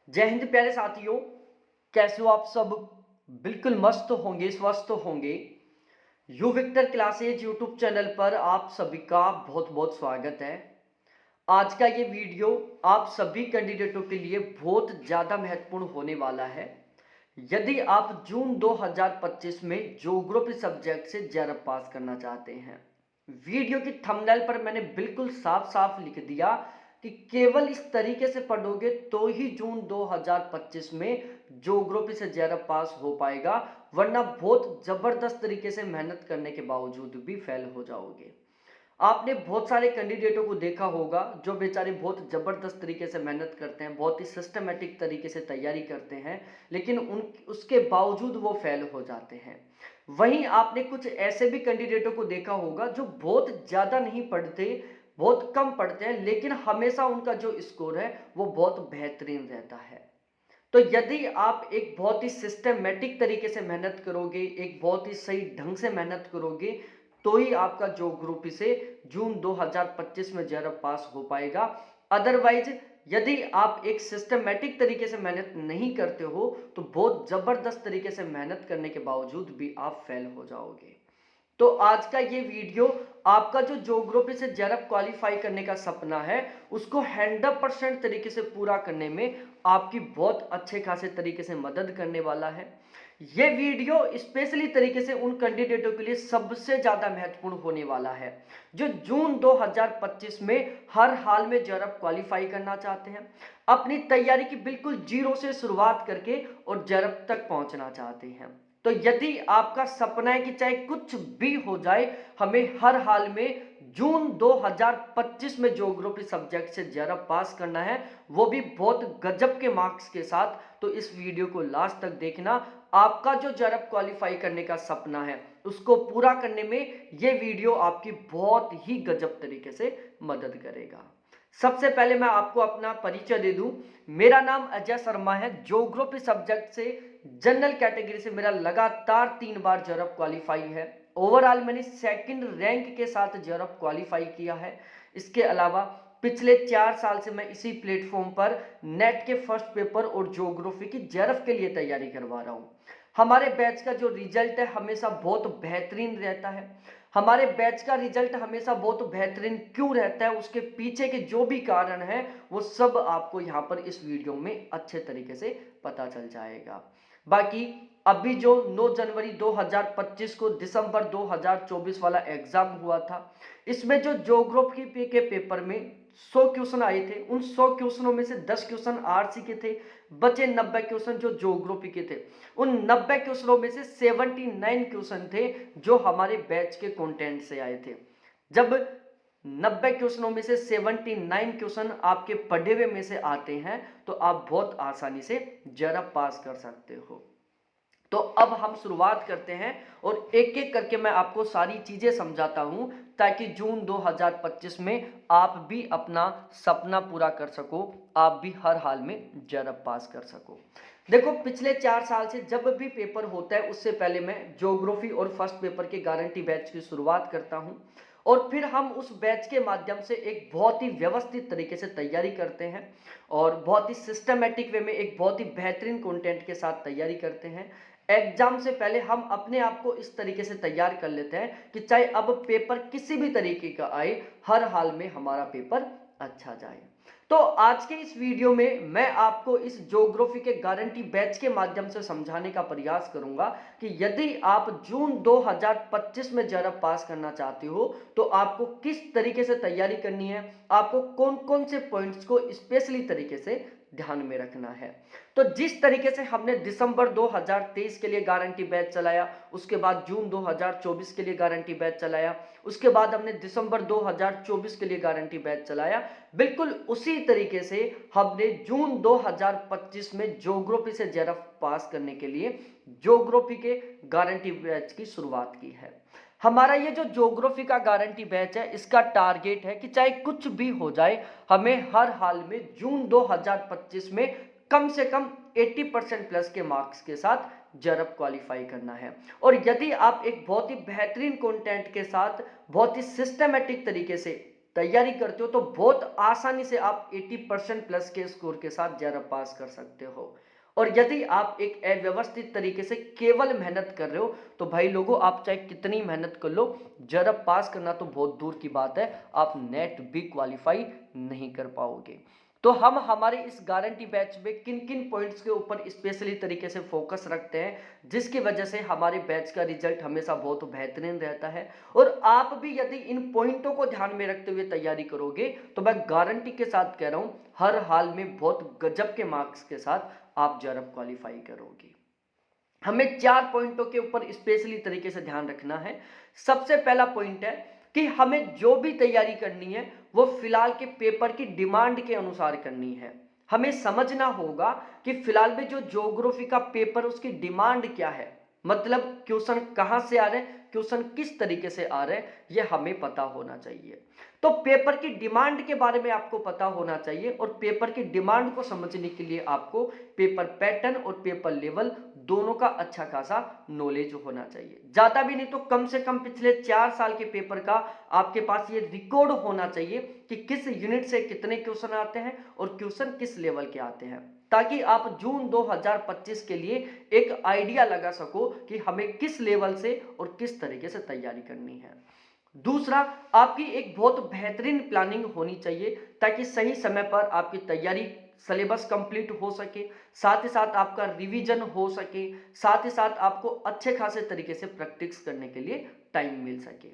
जय हिंद प्यारे साथियों। कैसे हो आप सब? बिल्कुल मस्त होंगे, स्वस्थ होंगे। U Victor classes YouTube channel पर आप सभी का बहुत बहुत स्वागत है। आज का ये वीडियो आप सभी कैंडिडेटों के लिए बहुत ज़्यादा महत्वपूर्ण होने वाला है। यदि आप जून 2025 में ज्योग्राफी सब्जेक्ट से जेआरएफ पास करना चाहते हैं, वीडियो की थंबनेल पर मैंने बिल्कुल साफ साफ लिख दिया कि केवल इस तरीके से पढ़ोगे तो ही जून 2025 में ज्योग्राफी से जेआरएफ पास हो पाएगा, वरना बहुत जबरदस्त तरीके से मेहनत करने के बावजूद भी फेल हो जाओगे। आपने बहुत सारे कैंडिडेटों को देखा होगा जो बेचारे बहुत ज़बरदस्त तरीके से मेहनत करते हैं, बहुत ही सिस्टमेटिक तरीके से तैयारी करते हैं, लेकिन उसके बावजूद वो फेल हो जाते हैं। वहीं आपने कुछ ऐसे भी कैंडिडेटों को देखा होगा जो बहुत ज़्यादा नहीं पढ़ते, बहुत कम पढ़ते हैं, लेकिन हमेशा उनका जो स्कोर है वो बहुत बेहतरीन रहता है। तो यदि आप एक बहुत ही सिस्टमेटिक तरीके से मेहनत करोगे, एक बहुत ही सही ढंग से मेहनत करोगे, तो ही आपका ज्योग्राफी से जून 2025 में जेआरएफ पास हो पाएगा। अदरवाइज यदि आप एक सिस्टमेटिक तरीके से मेहनत नहीं करते हो तो बहुत जबरदस्त तरीके से मेहनत करने के बावजूद भी आप फेल हो जाओगे। तो आज का ये वीडियो आपका जो ज्योग्राफी से जेआरएफ क्वालिफाई करने का सपना है उसको 100% तरीके से पूरा करने में आपकी बहुत अच्छे खासे तरीके से मदद करने वाला है। ये वीडियो स्पेशली तरीके से उन कैंडिडेटों के लिए सबसे ज्यादा महत्वपूर्ण होने वाला है जो जून 2025 में हर हाल में जेआरएफ क्वालिफाई करना चाहते हैं, अपनी तैयारी की बिल्कुल जीरो से शुरुआत करके और जेआरएफ तक पहुंचना चाहते हैं। तो यदि आपका सपना है कि चाहे कुछ भी हो जाए, हमें हर हाल में जून 2025 में ज्योग्राफी सब्जेक्ट से जेआरएफ पास करना है, वो भी बहुत गजब के मार्क्स के साथ, तो इस वीडियो को लास्ट तक देखना। आपका जो जेआरएफ क्वालिफाई करने का सपना है उसको पूरा करने में ये वीडियो आपकी बहुत ही गजब तरीके से मदद करेगा। सबसे पहले मैं आपको अपना परिचय दे दूं। मेरा नाम अजय शर्मा है। ज्योग्राफी सब्जेक्ट से जनरल कैटेगरी से मेरा लगातार 3 बार जेआरएफ क्वालिफाई है। ओवरऑल मैंने सेकंड रैंक के साथ जेआरएफ क्वालिफाई किया है। इसके अलावा पिछले 4 साल से मैं इसी प्लेटफॉर्म पर नेट के फर्स्ट पेपर और ज्योग्राफी की जेआरएफ के लिए तैयारी करवा रहा हूँ। हमारे बैच का जो रिजल्ट है हमेशा बहुत बेहतरीन रहता है। हमारे बैच का रिजल्ट हमेशा बहुत बेहतरीन क्यों रहता है, उसके पीछे के जो भी कारण है वो सब आपको यहाँ पर इस वीडियो में अच्छे तरीके से पता चल जाएगा। बाकी अभी जो 9 जनवरी 2025 को दिसंबर 2024 वाला एग्जाम हुआ था, इसमें जो ज्योग्राफी के पेपर में 100 क्वेश्चन आए थे, उन 100 क्वेश्चनों में से 10 क्वेश्चन आरसी के थे, बचे 90 क्वेश्चन जो ज्योग्राफी के थे। उन 90 क्वेश्चनों में से 79 क्वेश्चन थे जो हमारे बैच के कंटेंट से आए थे। जब 90 क्वेश्चनों में से 79 क्वेश्चन आपके पढ़े हुए में से आते हैं तो आप बहुत आसानी से जेआरएफ पास कर सकते हो। तो अब हम शुरुआत करते हैं और एक एक करके मैं आपको सारी चीजें समझाता हूं ताकि जून 2025 में आप भी अपना सपना पूरा कर सको, आप भी हर हाल में जेआरएफ पास कर सको। देखो, पिछले 4 साल से जब भी पेपर होता है उससे पहले मैं ज्योग्राफी और फर्स्ट पेपर के गारंटी बैच की शुरुआत करता हूं और फिर हम उस बैच के माध्यम से एक बहुत ही व्यवस्थित तरीके से तैयारी करते हैं और बहुत ही सिस्टमेटिक वे में एक बहुत ही बेहतरीन कंटेंट के साथ तैयारी करते हैं। एग्जाम से पहले हम अपने आप को इस तरीके से तैयार कर लेते हैं कि चाहे अब पेपर किसी भी तरीके का आए, हर हाल में हमारा पेपर अच्छा जाए। तो आज के इस वीडियो में मैं आपको इस ज्योग्राफी के गारंटी बैच के माध्यम से समझाने का प्रयास करूंगा कि यदि आप जून 2025 में जेआरएफ पास करना चाहते हो तो आपको किस तरीके से तैयारी करनी है, आपको कौन कौन से पॉइंट्स को स्पेशली तरीके से ध्यान में रखना है। तो जिस तरीके से हमने दिसंबर 2023 के लिए गारंटी बैच चलाया, उसके बाद जून 2024 के लिए गारंटी बैच चलाया, उसके बाद हमने दिसंबर 2024 के लिए गारंटी बैच चलाया, बिल्कुल उसी तरीके से हमने जून 2025 में ज्योग्राफी से जेआरएफ पास करने के लिए ज्योग्राफी के गारंटी बैच की शुरुआत की है। हमारा ये जो ज्योग्राफी का गारंटी बैच है इसका टारगेट है कि चाहे कुछ भी हो जाए, हमें हर हाल में जून 2025 में कम से कम 80% प्लस के मार्क्स के साथ जेआरएफ क्वालिफाई करना है। और यदि आप एक बहुत ही बेहतरीन कंटेंट के साथ बहुत ही सिस्टमेटिक तरीके से तैयारी करते हो तो बहुत आसानी से आप 80% प्लस के स्कोर के साथ जेआरएफ पास कर सकते हो। और यदि आप एक अव्यवस्थित तरीके से केवल मेहनत कर रहे हो तो भाई लोगों, आप चाहे कितनी मेहनत कर लो, जेआरएफ पास करना तो बहुत दूर की बात है, आप नेट भी क्वालिफाई नहीं कर पाओगे। तो हम हमारे इस गारंटी बैच में किन किन पॉइंट्स के ऊपर स्पेशली तरीके से फोकस रखते हैं जिसकी वजह से हमारे बैच का रिजल्ट हमेशा बहुत बेहतरीन रहता है। और आप भी यदि इन पॉइंटों को ध्यान में रखते हुए तैयारी करोगे तो मैं गारंटी के साथ कह रहा हूं, हर हाल में बहुत गजब के मार्क्स के साथ आप जेआरएफ क्वालिफाई करोगे। हमें 4 पॉइंटों के ऊपर स्पेशली तरीके से ध्यान रखना है। सबसे पहला पॉइंट है कि हमें जो भी तैयारी करनी है वो फिलहाल के पेपर की डिमांड के अनुसार करनी है। हमें समझना होगा कि फिलहाल में जो ज्योग्राफी का पेपर उसकी डिमांड क्या है, मतलब क्वेश्चन कहां से आ रहे हैं, क्वेश्चन किस तरीके से आ रहे हैं, ये हमें पता होना चाहिए। तो पेपर की डिमांड के बारे में आपको पता होना चाहिए और पेपर की डिमांड को समझने के लिए आपको पेपर पैटर्न और पेपर लेवल दोनों का अच्छा खासा नॉलेज होना चाहिए। ज्यादा भी नहीं तो कम से कम पिछले 4 साल के पेपर का आपके पास ये रिकॉर्ड होना चाहिए कि किस यूनिट से कितने क्वेश्चन आते हैं और क्वेश्चन किस लेवल के आते हैं, ताकि आप जून 2025 के लिए एक आइडिया लगा सको कि हमें किस लेवल से और किस तरीके से तैयारी करनी है। दूसरा, आपकी एक बहुत बेहतरीन प्लानिंग होनी चाहिए ताकि सही समय पर आपकी तैयारी सिलेबस कंप्लीट हो सके, साथ ही साथ आपका रिवीजन हो सके, साथ ही साथ आपको अच्छे खासे तरीके से प्रैक्टिस करने के लिए टाइम मिल सके।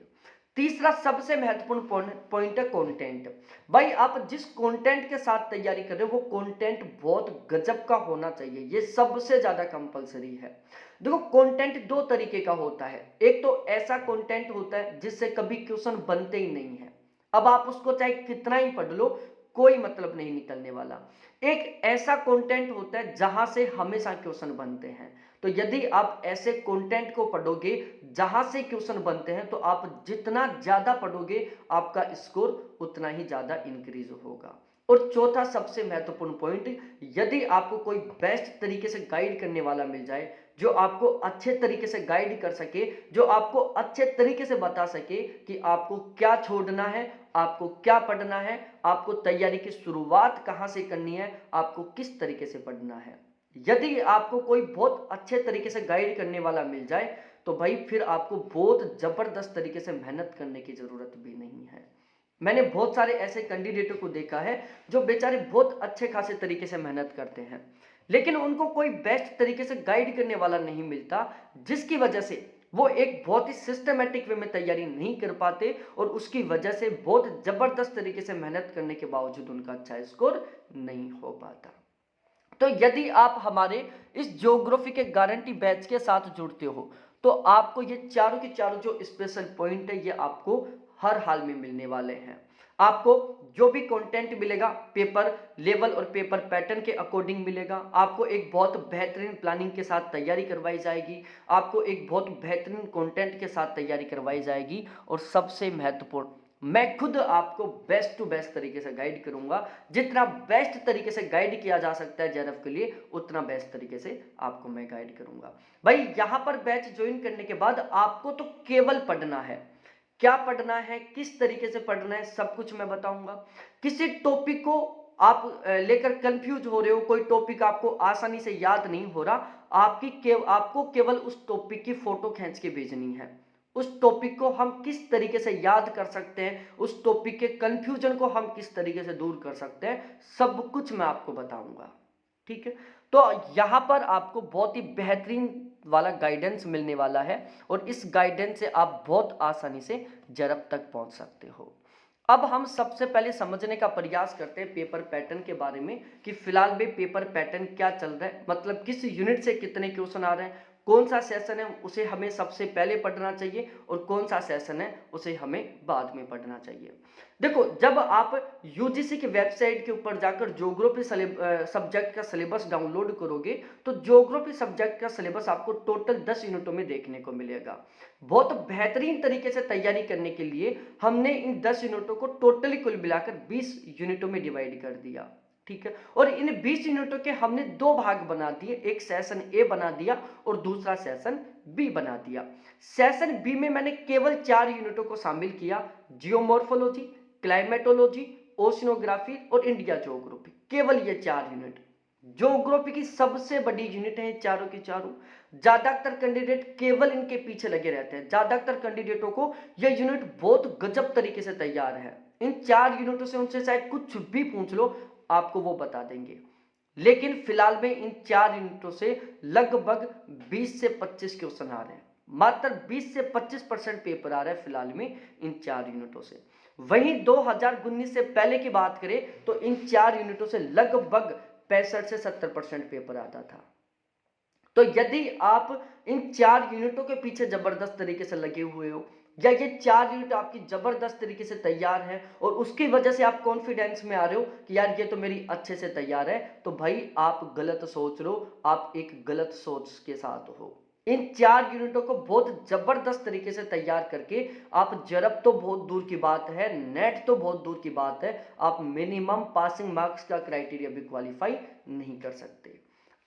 तीसरा सबसे महत्वपूर्ण पॉइंट है कंटेंट। भाई आप जिस कंटेंट के साथ तैयारी कर रहे हो वो कंटेंट बहुत गजब का होना चाहिए, ये सबसे ज्यादा कंपलसरी है। देखो कंटेंट दो तरीके का होता है, एक तो ऐसा कंटेंट होता है जिससे कभी क्वेश्चन बनते ही नहीं है, अब आप उसको चाहे कितना ही पढ़ लो कोई मतलब नहीं निकलने वाला। एक ऐसा कंटेंट होता है जहां से हमेशा क्वेश्चन बनते हैं। तो यदि आप ऐसे कंटेंट को पढ़ोगे जहां से क्वेश्चन बनते हैं तो आप जितना ज्यादा पढ़ोगे आपका स्कोर उतना ही ज्यादा इंक्रीज होगा। और चौथा सबसे महत्वपूर्ण पॉइंट, यदि आपको कोई बेस्ट तरीके से गाइड करने वाला मिल जाए, जो आपको अच्छे तरीके से गाइड कर सके, जो आपको अच्छे तरीके से बता सके कि आपको क्या छोड़ना है, आपको क्या पढ़ना है, आपको तैयारी की शुरुआत कहां से करनी है, आपको किस तरीके से पढ़ना है, यदि आपको कोई बहुत अच्छे तरीके से गाइड करने वाला मिल जाए तो भाई फिर आपको बहुत जबरदस्त तरीके से मेहनत करने की जरूरत भी नहीं है। मैंने बहुत सारे ऐसे कैंडिडेटों को देखा है जो बेचारे बहुत अच्छे खासे तरीके से मेहनत करते हैं लेकिन उनको कोई बेस्ट तरीके से गाइड करने वाला नहीं मिलता, जिसकी वजह से वो एक बहुत ही सिस्टमेटिक वे में तैयारी नहीं कर पाते और उसकी वजह से बहुत जबरदस्त तरीके से मेहनत करने के बावजूद उनका अच्छा स्कोर नहीं हो पाता। तो यदि आप हमारे इस ज्योग्राफी के गारंटी बैच के साथ जुड़ते हो तो आपको ये चारों के चारों जो स्पेशल पॉइंट है ये आपको हर हाल में मिलने वाले हैं। आपको जो भी कंटेंट मिलेगा पेपर लेवल और पेपर पैटर्न के अकॉर्डिंग मिलेगा, आपको एक बहुत बेहतरीन प्लानिंग के साथ तैयारी करवाई जाएगी, आपको एक बहुत बेहतरीन कंटेंट के साथ तैयारी करवाई जाएगी और सबसे महत्वपूर्ण, मैं खुद आपको बेस्ट टू बेस्ट तरीके से गाइड करूंगा। जितना बेस्ट तरीके से गाइड किया जा सकता है जेआरएफ के लिए उतना बेस्ट तरीके से आपको मैं गाइड करूंगा। भाई यहां पर बैच ज्वाइन करने के बाद आपको तो केवल पढ़ना है, क्या पढ़ना है, किस तरीके से पढ़ना है, सब कुछ मैं बताऊंगा। किसी टॉपिक को आप लेकर कंफ्यूज हो रहे हो, कोई टॉपिक आपको आसानी से याद नहीं हो रहा, आपको केवल उस टॉपिक की फोटो खींच के भेजनी है। उस टॉपिक को हम किस तरीके से याद कर सकते हैं, उस टॉपिक के कंफ्यूजन को हम किस तरीके से दूर कर सकते हैं, सब कुछ मैं आपको बताऊंगा। ठीक है, तो यहां पर आपको बहुत ही बेहतरीन वाला गाइडेंस मिलने वाला है और इस गाइडेंस से आप बहुत आसानी से जेआरएफ तक पहुंच सकते हो। अब हम सबसे पहले समझने का प्रयास करते हैं पेपर पैटर्न के बारे में कि फिलहाल में पेपर पैटर्न क्या चल रहा है, मतलब किस यूनिट से कितने क्वेश्चन आ रहे हैं, कौन सा सेशन है उसे हमें सबसे पहले पढ़ना चाहिए और कौन सा सेशन है उसे हमें बाद में पढ़ना चाहिए। देखो जब आप यूजीसी की वेबसाइट के ऊपर जाकर ज्योग्राफी सब्जेक्ट का सिलेबस डाउनलोड करोगे तो ज्योग्राफी सब्जेक्ट का सिलेबस आपको टोटल 10 यूनिटों में देखने को मिलेगा। बहुत बेहतरीन तरीके से तैयारी करने के लिए हमने इन 10 यूनिटों को टोटली कुल मिलाकर 20 यूनिटों में डिवाइड कर दिया। ठीक है, और इन 20 यूनिटों के हमने दो भाग बना दिए, एक सेशन ए बना दिया और दूसरा सेशन बी बना दिया। सेशन बी में मैंने केवल 4 यूनिटों को शामिल किया, जियोमॉर्फोलॉजी, क्लाइमेटोलॉजी, ओशिनोग्राफी और इंडिया ज्योग्राफी, केवल ये 4 यूनिट ज्योग्राफी की सबसे बड़ी यूनिट है। चारों की चारों ज्यादातर कैंडिडेट केवल इनके पीछे लगे रहते हैं। ज्यादातर कैंडिडेटों को यह यूनिट बहुत गजब तरीके से तैयार है। इन 4 यूनिटों से उनसे चाहे कुछ भी पूछ लो, आपको वो बता देंगे। लेकिन फिलहाल में इन 4 यूनिटों से लगभग 20 से 25 क्वेश्चन आ रहे हैं। मात्र 20 से 25% पेपर आ रहा है फिलहाल में इन 4 यूनिटों से। वहीं 2019 से पहले की बात करें तो इन 4 यूनिटों से लगभग 65 से 70% पेपर आता था। तो यदि आप इन 4 यूनिटों के पीछे जबरदस्त तरीके से लगे हुए हो, या ये 4 यूनिट आपकी जबरदस्त तरीके से तैयार है और उसकी वजह से आप कॉन्फिडेंस में आ रहे हो कि यार ये तो मेरी अच्छे से तैयार है, तो भाई आप गलत सोच रहे हो, आप एक गलत सोच के साथ हो। इन 4 यूनिटों को बहुत जबरदस्त तरीके से तैयार करके आप जरब तो बहुत दूर की बात है, नेट तो बहुत दूर की बात है, आप मिनिमम पासिंग मार्क्स का क्राइटेरिया भी क्वालिफाई नहीं कर सकते।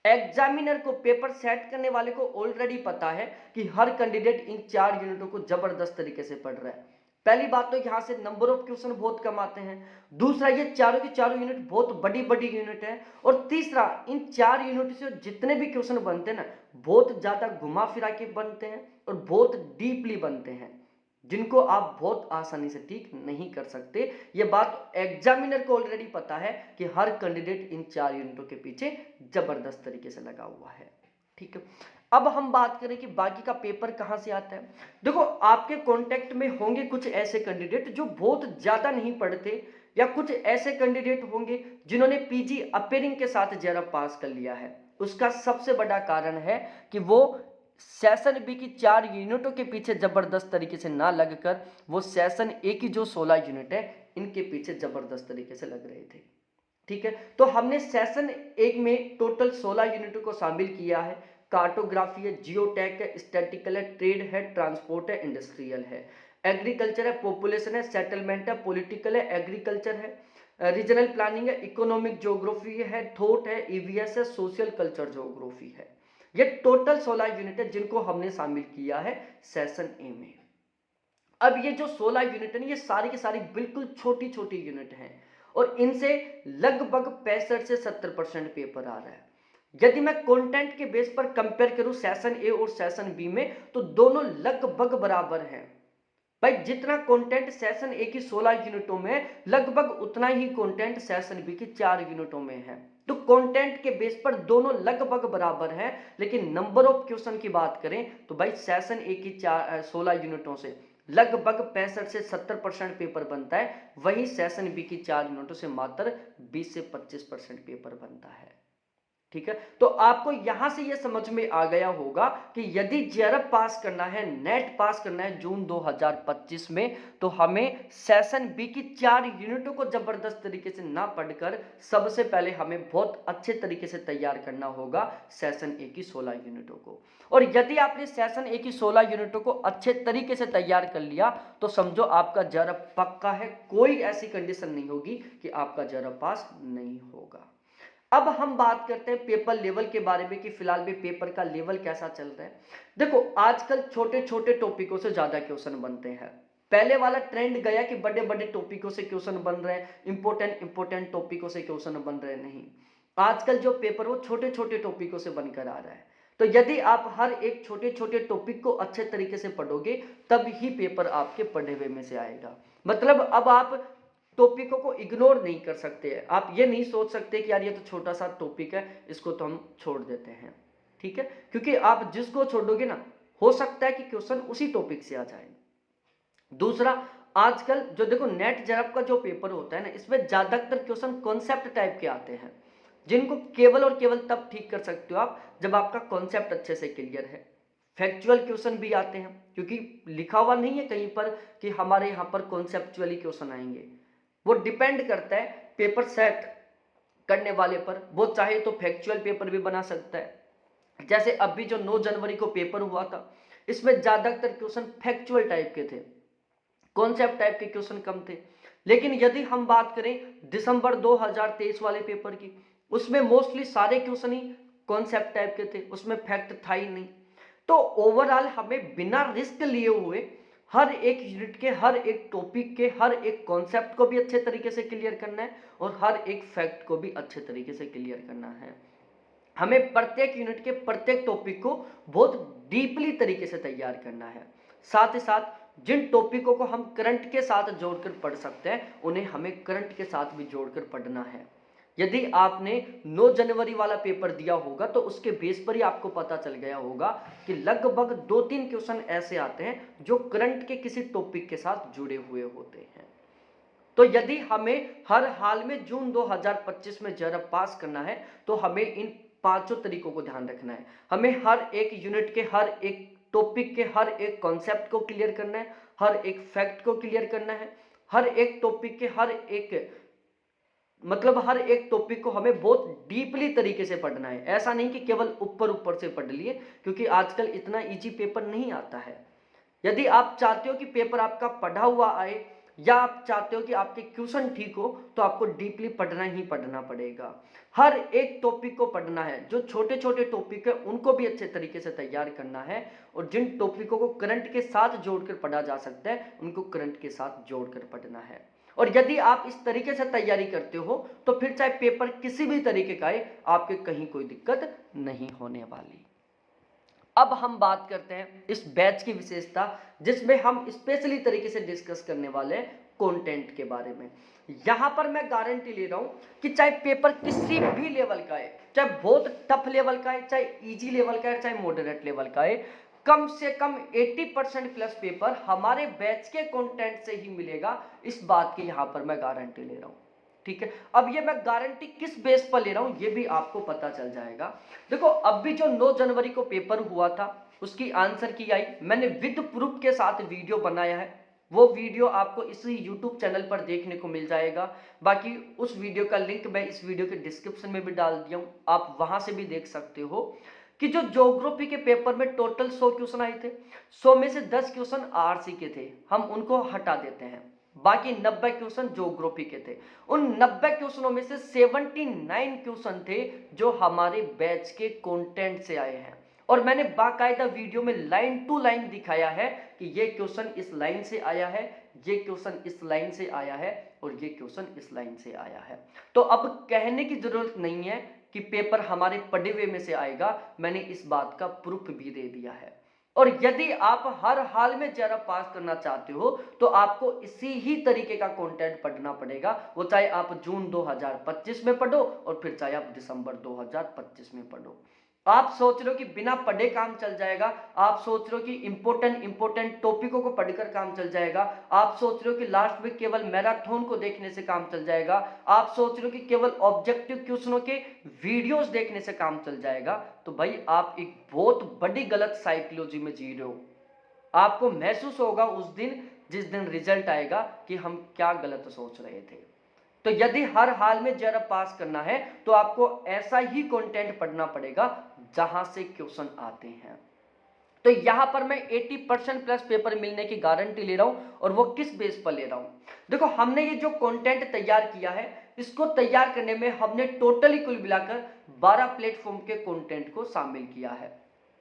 एग्जामिनर को, पेपर सेट करने वाले को ऑलरेडी पता है कि हर कैंडिडेट इन 4 यूनिटों को जबरदस्त तरीके से पढ़ रहा है। पहली बात तो यहां से नंबर ऑफ क्वेश्चन बहुत कम आते हैं। दूसरा, ये चारों की चारों यूनिट बहुत बड़ी बड़ी यूनिट है। और तीसरा, इन 4 यूनिट से जितने भी क्वेश्चन बनते हैं ना, बहुत ज्यादा घुमा फिरा के बनते हैं और बहुत डीपली बनते हैं, जिनको आप बहुत आसानी से ठीक नहीं कर सकते। ये बात एग्जामिनर को ऑलरेडी पता है कि हर कैंडिडेट इन 4 यूनिटों के पीछे जबरदस्त तरीके से लगा हुआ है। ठीक है, अब हम बात करें कि बाकी का पेपर कहां से आता है। देखो, आपके कांटेक्ट में होंगे कुछ ऐसे कैंडिडेट जो बहुत ज्यादा नहीं पढ़ते, या कुछ ऐसे कैंडिडेट होंगे जिन्होंने पीजी अपेयरिंग के साथ जेआरएफ पास कर लिया है। उसका सबसे बड़ा कारण है कि वो सेशन बी की 4 यूनिटों के पीछे जबरदस्त तरीके से ना लगकर वो सेशन ए की जो 16 यूनिट है इनके पीछे जबरदस्त तरीके से लग रहे थे। ठीक है, तो हमने सेशन एक में टोटल 16 यूनिटों को शामिल किया है। कार्टोग्राफी है, जियोटेक है, स्टैटिकल है, ट्रेड है, ट्रांसपोर्ट है, इंडस्ट्रियल है, एग्रीकल्चर है, पॉपुलेशन है, सेटलमेंट है, पॉलिटिकल है, एग्रीकल्चर है, रीजनल प्लानिंग है, इकोनॉमिक ज्योग्राफी है, थॉट है, ईवीएस है, सोशल कल्चर ज्योग्राफी है। ये टोटल 16 यूनिट है जिनको हमने शामिल किया है सेशन ए में। अब ये जो 16 यूनिट है, ये सारी की सारी बिल्कुल छोटी छोटी यूनिट हैं और इनसे लगभग 65 से 70% पेपर आ रहा है। यदि मैं कंटेंट के बेस पर कंपेयर करूं सेशन ए और सेशन बी में, तो दोनों लगभग बराबर हैं। भाई, जितना कंटेंट सेशन ए की 16 यूनिटों में, लगभग उतना ही कंटेंट सेशन बी की 4 यूनिटों में है। तो कंटेंट के बेस पर दोनों लगभग बराबर हैं। लेकिन नंबर ऑफ क्वेश्चन की बात करें तो भाई सेशन ए की 16 यूनिटों से लगभग 65 से 70% पेपर बनता है, वही सेशन बी की 4 यूनिटों से मात्र 20 से 25% पेपर बनता है। ठीक है, तो आपको यहां से यह समझ में आ गया होगा कि यदि जेआरएफ पास करना है, नेट पास करना है जून 2025 में, तो हमें सेशन बी की 4 यूनिटों को जबरदस्त तरीके से ना पढ़कर सबसे पहले हमें बहुत अच्छे तरीके से तैयार करना होगा सेशन ए की 16 यूनिटों को। और यदि आपने सेशन ए की 16 यूनिटों को अच्छे तरीके से तैयार कर लिया तो समझो आपका जेआरएफ पक्का है। कोई ऐसी कंडीशन नहीं होगी कि आपका जेआरएफ पास नहीं होगा। अब हम बात करते हैं पेपर लेवल के बारे में कि फिलहाल भी पेपर का लेवल कैसा चल रहा है। देखो, आजकल छोटे छोटे टॉपिकों से ज्यादा क्वेश्चन बनते हैं। पहले वाला ट्रेंड गया कि बड़े बड़े टॉपिकों से क्वेश्चन बन रहे हैं, इंपॉर्टेंट टॉपिकों से क्वेश्चन बन रहे नहीं। आजकल जो पेपर वो छोटे छोटे टॉपिकों से बनकर आ रहा है। तो यदि आप हर एक छोटे छोटे टॉपिक को अच्छे तरीके से पढ़ोगे तब ही पेपर आपके पढ़े हुए में से आएगा। मतलब अब आप टॉपिकों को इग्नोर नहीं कर सकते हैं। आप ये नहीं सोच सकते कि यार ये तो छोटा सा टॉपिक है, इसको तो हम छोड़ देते हैं। ठीक है, क्योंकि आप जिसको छोड़ोगे ना, हो सकता है कि क्वेश्चन उसी टॉपिक से आ जाए। दूसरा, आजकल जो देखो नेट जेआरएफ का जो पेपर होता है ना, इसमें ज्यादातर क्वेश्चन कॉन्सेप्ट टाइप के आते हैं, जिनको केवल और केवल तब ठीक कर सकते हो आप जब आपका कॉन्सेप्ट अच्छे से क्लियर है। फैक्चुअल क्वेश्चन भी आते हैं, क्योंकि लिखा हुआ नहीं है कहीं पर कि हमारे यहाँ पर कॉन्सेप्चुअली क्वेश्चन आएंगे। वो डिपेंड करता है पेपर सेट करने वाले पर। वो चाहे तो फैक्चुअल पेपर भी बना सकता है। जैसे अभी जो 9 जनवरी को पेपर हुआ था, इसमें ज्यादातर क्वेश्चन फैक्चुअल टाइप के थे, कॉन्सेप्ट टाइप के क्वेश्चन कम थे। लेकिन यदि हम बात करें दिसंबर 2023 वाले पेपर की, उसमें मोस्टली सारे क्वेश्चन ही कॉन्सेप्ट टाइप के थे, उसमें फैक्ट था ही नहीं। तो ओवरऑल हमें बिना रिस्क लिए हुए हर एक यूनिट के हर एक टॉपिक के हर एक कॉन्सेप्ट को भी अच्छे तरीके से क्लियर करना है और हर एक फैक्ट को भी अच्छे तरीके से क्लियर करना है। हमें प्रत्येक यूनिट के प्रत्येक टॉपिक को बहुत डीपली तरीके से तैयार करना है। साथ ही साथ जिन टॉपिकों को हम करंट के साथ जोड़कर पढ़ सकते हैं उन्हें हमें करंट के साथ भी जोड़कर पढ़ना है। यदि आपने 9 जनवरी वाला पेपर दिया होगा तो उसके बेस पर ही आपको पता चल गया होगा कि लगभग 2-3 क्वेश्चन ऐसे आते हैं जो करंट के किसी टॉपिक के साथ जुड़े हुए होते हैं। तो यदि हमें हर हाल में जून 2025 में जरब पास करना है तो हमें इन 5 तरीकों को ध्यान रखना है। हमें हर एक यूनिट के हर एक टॉपिक के हर एक कॉन्सेप्ट को क्लियर करना है, हर एक फैक्ट को क्लियर करना है, हर एक टॉपिक के हर एक टॉपिक को हमें बहुत डीपली तरीके से पढ़ना है। ऐसा नहीं कि केवल ऊपर ऊपर से पढ़ लिए, क्योंकि आजकल इतना इजी पेपर नहीं आता है। यदि आप चाहते हो कि पेपर आपका पढ़ा हुआ आए या आप चाहते हो कि आपके क्वेश्चन ठीक हो तो आपको डीपली पढ़ना ही पढ़ना पड़ेगा। हर एक टॉपिक को पढ़ना है। जो छोटे छोटे टॉपिक है उनको भी अच्छे तरीके से तैयार करना है और जिन टॉपिकों को करंट के साथ जोड़कर पढ़ा जा सकता है उनको करंट के साथ जोड़कर पढ़ना है। और यदि आप इस तरीके से तैयारी करते हो तो फिर चाहे पेपर किसी भी तरीके का आए आपके कहीं कोई दिक्कत नहीं होने वाली। अब हम बात करते हैं इस बैच की विशेषता, जिसमें हम स्पेशली तरीके से डिस्कस करने वाले हैं कंटेंट के बारे में। यहां पर मैं गारंटी ले रहा हूं कि चाहे पेपर किसी भी लेवल का है, चाहे बहुत टफ लेवल का है, चाहे इजी लेवल का है, चाहे मॉडरेट लेवल का है, कम से कम 80% प्लस पेपर हमारे बैच के कंटेंट से ही मिलेगा। इस बात की यहां पर मैं गारंटी ले रहा हूं। ठीक है, अब ये मैं गारंटी किस बेस पर ले रहा हूं ये भी आपको पता चल जाएगा। देखो, अब भी जो 9 जनवरी को पेपर हुआ था उसकी आंसर की आई, मैंने विद प्रूफ के साथ वीडियो बनाया है। वो वीडियो आपको इसी यूट्यूब चैनल पर देखने को मिल जाएगा। बाकी उस वीडियो का लिंक मैं इस वीडियो के डिस्क्रिप्शन में भी डाल दिया हूं, आप वहां से भी देख सकते हो कि जो ज्योग्राफी के पेपर में टोटल 100 क्वेश्चन आए थे, 100 में से 10 क्वेश्चन आरसी के थे, हम उनको हटा देते हैं, बाकी 90 क्वेश्चन ज्योग्राफी के थे। उन 90 क्वेश्चनों में से 79 क्वेश्चन थे जो हमारे बैच के कंटेंट से आए हैं और मैंने बाकायदा वीडियो में लाइन टू लाइन दिखाया है कि ये क्वेश्चन इस लाइन से आया है, ये क्वेश्चन इस लाइन से आया है और ये क्वेश्चन इस लाइन से आया है। तो अब कहने की जरूरत नहीं है कि पेपर हमारे पढ़े हुए में से आएगा, मैंने इस बात का प्रूफ भी दे दिया है। और यदि आप हर हाल में जरा पास करना चाहते हो तो आपको इसी ही तरीके का कंटेंट पढ़ना पड़ेगा, वो चाहे आप जून 2025 में पढ़ो और फिर चाहे आप दिसंबर 2025 में पढ़ो। आप सोच रहे हो कि बिना पढ़े काम चल जाएगा, आप सोच रहे हो कि इंपॉर्टेंट टॉपिकों को पढ़कर काम चल जाएगा, आप सोच रहे हो कि लास्ट में केवल मैराथन को देखने से काम चल जाएगा, आप सोच रहे हो कि केवल ऑब्जेक्टिव क्वेश्चनों के वीडियोस देखने से काम चल जाएगा, तो भाई आप एक बहुत बड़ी गलत साइकोलॉजी में जी रहे हो। आपको महसूस होगा उस दिन जिस दिन रिजल्ट आएगा कि हम क्या गलत सोच रहे थे। तो यदि हर हाल में जरा पास करना है तो आपको ऐसा ही कंटेंट पढ़ना पड़ेगा जहां से क्वेश्चन आते हैं। तो यहां पर मैं 80% प्लस पेपर मिलने की गारंटी ले रहा हूं और वो किस बेस पर ले रहा हूं। देखो, हमने ये जो कंटेंट तैयार किया है इसको तैयार करने में हमने टोटली कुल मिलाकर 12 प्लेटफॉर्म के कंटेंट को शामिल किया है।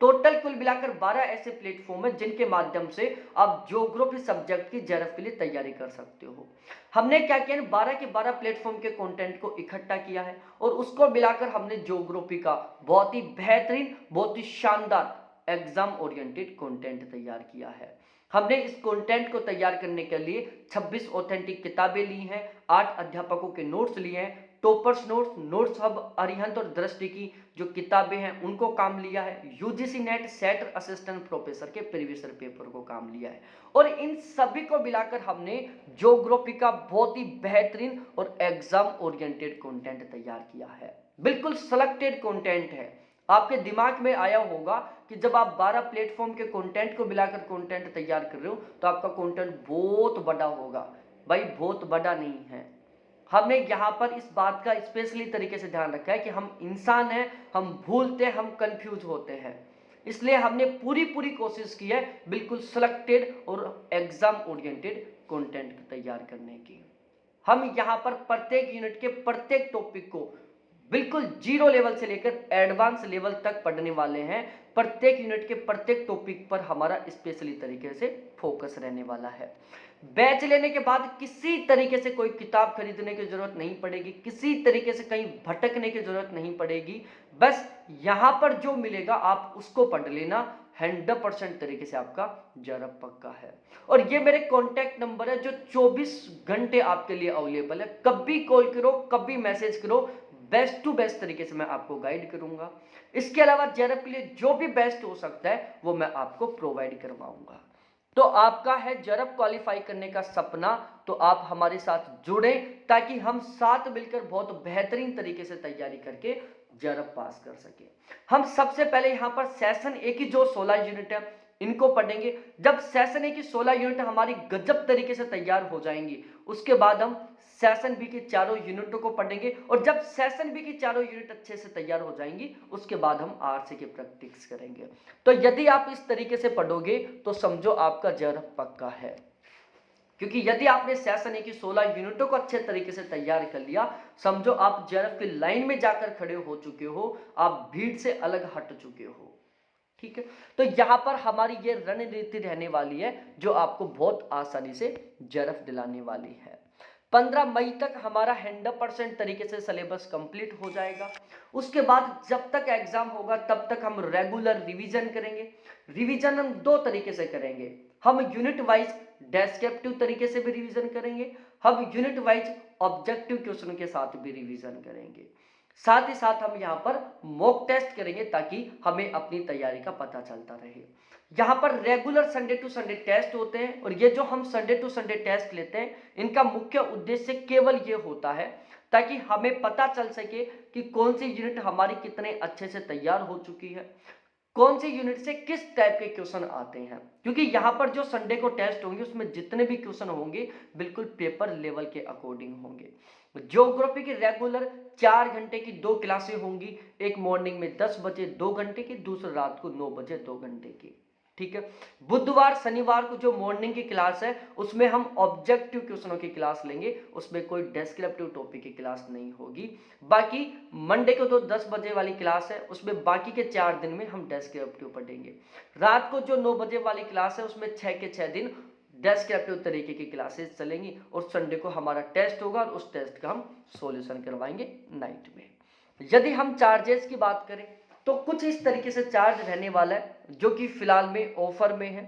टोटल कुल मिलाकर 12 ऐसे प्लेटफॉर्म है जिनके माध्यम से आप ज्योग्राफी सब्जेक्ट की जेआरएफ के लिए तैयारी कर सकते हो। हमने क्या किया, 12 के 12 प्लेटफॉर्म के कंटेंट को इकट्ठा किया है और उसको मिलाकर हमने ज्योग्राफी का बहुत ही बेहतरीन, बहुत ही शानदार एग्जाम ओरिएंटेड कंटेंट तैयार किया है। हमने इस कंटेंट को तैयार करने के लिए 26 ऑथेंटिक किताबें ली हैं, 8 अध्यापकों के नोट्स लिए हैं, टॉपर्स नोट्स हब, अरिहंत और दृष्टि की जो किताबें हैं उनको काम लिया है, UGC net set assistant professor के प्रीवियस पेपर को काम लिया है और इन सभी को मिलाकर हमने ज्योग्राफी का बहुत ही बेहतरीन और एग्जाम ओरिएंटेड कंटेंट तैयार किया है। बिल्कुल सिलेक्टेड कंटेंट है। आपके दिमाग में आया होगा कि जब आप 12 प्लेटफॉर्म के कंटेंट को मिलाकर कंटेंट तैयार कर रहे हो तो आपका कंटेंट बहुत बड़ा होगा। भाई, बहुत बड़ा नहीं है। हमने यहाँ पर इस बात का स्पेशली तरीके से ध्यान रखा है कि हम इंसान हैं, हम भूलते हैं, हम कंफ्यूज होते हैं, इसलिए हमने पूरी कोशिश की है बिल्कुल सिलेक्टेड और एग्जाम ओरिएंटेड कंटेंट तैयार करने की। हम यहाँ पर प्रत्येक यूनिट के प्रत्येक टॉपिक को बिल्कुल जीरो लेवल से लेकर एडवांस लेवल तक पढ़ने वाले हैं। प्रत्येक यूनिट के प्रत्येक टॉपिक पर हमारा स्पेशली तरीके से फोकस रहने वाला है। बैच लेने के बाद किसी तरीके से कोई किताब खरीदने की जरूरत नहीं पड़ेगी, किसी तरीके से कहीं भटकने की जरूरत नहीं पड़ेगी। बस यहां पर जो मिलेगा आप उसको पढ़ लेना। 100% तरीके से आपका जरब पक्का है। और ये मेरे कॉन्टैक्ट नंबर है जो 24 घंटे आपके लिए अवेलेबल है। कभी कॉल करो, कभी मैसेज करो, बेस्ट टू बेस्ट तरीके से मैं आपको गाइड करूंगा। इसके अलावा जरब के लिए जो भी बेस्ट हो सकता है वो मैं आपको प्रोवाइड करवाऊंगा। तो आपका है जरब क्वालिफाई करने का सपना, तो आप हमारे साथ जुड़े ताकि हम साथ मिलकर बहुत बेहतरीन तरीके से तैयारी करके जरब पास कर सके। हम सबसे पहले यहाँ पर सेशन ए की जो 16 यूनिट है इनको पढ़ेंगे। जब सेशन ए की 16 यूनिट हमारी गजब तरीके से तैयार हो जाएंगी, उसके बाद हम सेशन बी के चारों यूनिटों को पढ़ेंगे। और जब सेशन बी की चारों यूनिट अच्छे से तैयार हो जाएंगी, उसके बाद हम आरसी की प्रैक्टिस करेंगे। तो यदि आप इस तरीके से पढ़ोगे तो समझो आपका जरब पक्का है। क्योंकि यदि आपने सेशन ए की 16 यूनिटों को अच्छे तरीके से तैयार कर लिया, समझो आप जरब की लाइन में जाकर खड़े हो चुके हो, आप भीड़ से अलग हट चुके हो। ठीक है, तो यहां पर हमारी ये रणनीति रहने वाली है जो आपको बहुत आसानी से जरब दिलाने वाली है। 15 मई तक हमारा 100% तरीके से सिलेबस कंप्लीट हो जाएगा। उसके बाद जब तक एग्जाम होगा तब तक हम रेगुलर रिवीजन करेंगे। रिवीजन हम दो तरीके से करेंगे। हम यूनिट वाइज डेस्क्रिप्टिव तरीके से भी रिवीजन करेंगे, हम यूनिट वाइज ऑब्जेक्टिव क्वेश्चन के साथ भी रिवीजन करेंगे। साथ ही साथ हम यहाँ पर मॉक टेस्ट करेंगे ताकि हमें अपनी तैयारी का पता चलता रहे। यहाँ पर regular Sunday to Sunday test होते हैं और ये जो हम संडे टू संडे टेस्ट लेते हैं इनका मुख्य उद्देश्य केवल ये होता है ताकि हमें पता चल सके कि कौन सी यूनिट हमारी कितने अच्छे से तैयार हो चुकी है, कौन सी यूनिट से किस टाइप के क्वेश्चन आते हैं। क्योंकि यहाँ पर जो संडे को टेस्ट होंगे उसमें जितने भी क्वेश्चन होंगे बिल्कुल पेपर लेवल के अकॉर्डिंग होंगे। ज्योग्राफी की रेगुलर 4 घंटे की 2 क्लासें होंगी, एक मॉर्निंग में 10 बजे 2 घंटे की, दूसरी रात को 9 बजे 2 घंटे की। ठीक है, बुधवार शनिवार को जो मॉर्निंग की क्लास है उसमें हम ऑब्जेक्टिव क्वेश्चनों की क्लास लेंगे, उसमें कोई डेस्क्रिप्टिव टॉपिक की क्लास नहीं होगी। बाकी मंडे को तो 10 बजे वाली क्लास है, उसमें बाकी के 4 दिन में हम डेस्क्रिप्टिव पढ़ेंगे। रात को जो 9 बजे वाली क्लास है उसमें 6 के 6 दिन डेस्क्रिप्टिव तरीके की क्लासेस चलेंगी और संडे को हमारा टेस्ट होगा और उस टेस्ट का हम सॉल्यूशन करवाएंगे नाइट में। यदि हम चार्जेस की बात करें तो कुछ इस तरीके से चार्ज रहने वाला है जो कि फिलहाल में ऑफर में है।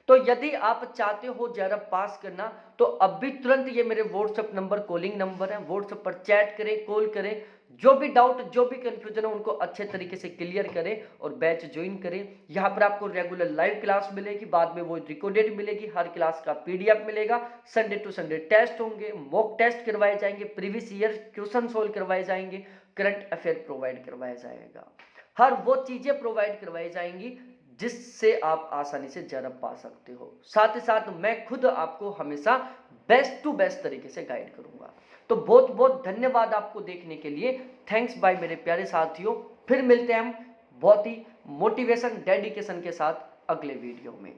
तो यदि आप चाहते हो जरब पास करना तो अभी तुरंत ये मेरे व्हाट्सएप नंबर कॉलिंग नंबर है, व्हाट्सएप पर चैट करें, कॉल करें, जो भी डाउट जो भी कंफ्यूजन है उनको अच्छे तरीके से क्लियर करें और बैच ज्वाइन करें। यहाँ पर आपको रेगुलर लाइव क्लास मिलेगी, बाद में वो रिकॉर्डेड मिलेगी, हर क्लास का पीडीएफ मिलेगा, संडे टू संडे टेस्ट होंगे, मॉक टेस्ट करवाए जाएंगे, प्रीवियस ईयर क्वेश्चन सोल्व करवाए जाएंगे, करंट अफेयर प्रोवाइड करवाया जाएगा। हर वो चीजें प्रोवाइड करवाई जाएंगी जिससे आप आसानी से जरब पा सकते हो। साथ ही साथ मैं खुद आपको हमेशा बेस्ट टू बेस्ट तरीके से गाइड करूंगा। तो बहुत बहुत धन्यवाद आपको देखने के लिए। थैंक्स बाय मेरे प्यारे साथियों। फिर मिलते हैं हम बहुत ही मोटिवेशन डेडिकेशन के साथ अगले वीडियो में।